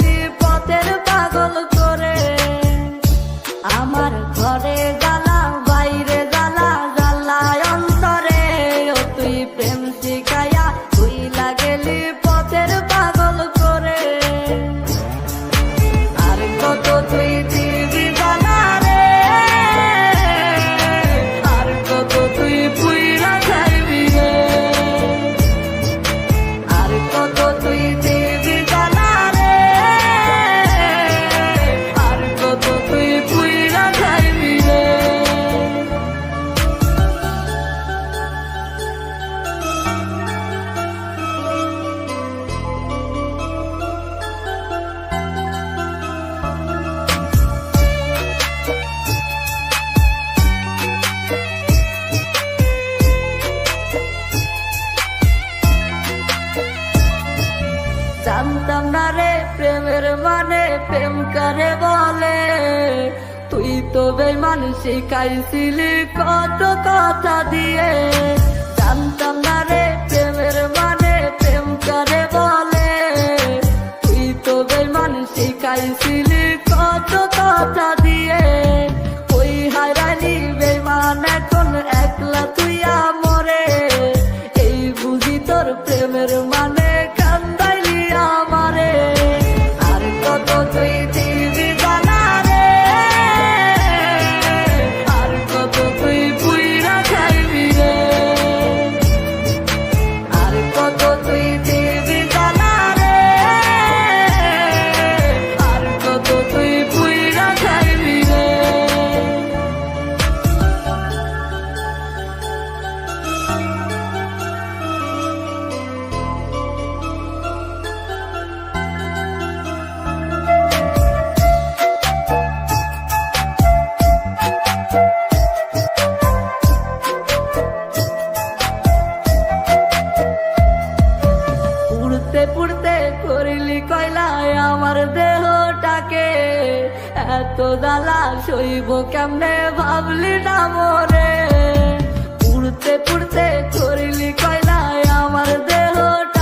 গেলি পথের পাগল করে। আমার ঘরে জ্বালা বাইরে জ্বালা জ্বালায় অন্তরে, ও তুই প্রেম শিখাইয়া তুই লাগেলি পথের পাগল করে। আর কত তুই দিবি জ্বালা রে, আর কত তুই পুইরা খাইবি রে, আর কত তুই দিবি জ্বালা রে, আর কত তুই পুইরা খাইবি রে। জানতাম না রে প্রেমের মানে প্রেম করে বলে, তুই তো বেঈমান শিখাইছিলি কত কথা দিয়ে। জানতাম না রে প্রেমের মানে প্রেম করে বলে, তুই তো বেঈমান শিখাইছিলি কত কথা দিয়ে। ওই হারালি বেঈমান এখন একলা তুই আমরে, এই বুঝি তোর প্রেমের মানে কান্দাইলি আমারে। আর কত তুই দিবি জ্বালা রে, আর কত তুই পুইরা খাইবি রে, আর কত তুই দিবি জ্বালা রে, আর কত তুই পুইরা খাইবি রে। পুড়তে পুড়তে করিলি কয়লায় আমার দেহটাকে, এত জ্বালা সইব কেমনে ভাবলি না মোরে। পুড়তে পুড়তে করিলি কয়লায় আমার দেহটাকে,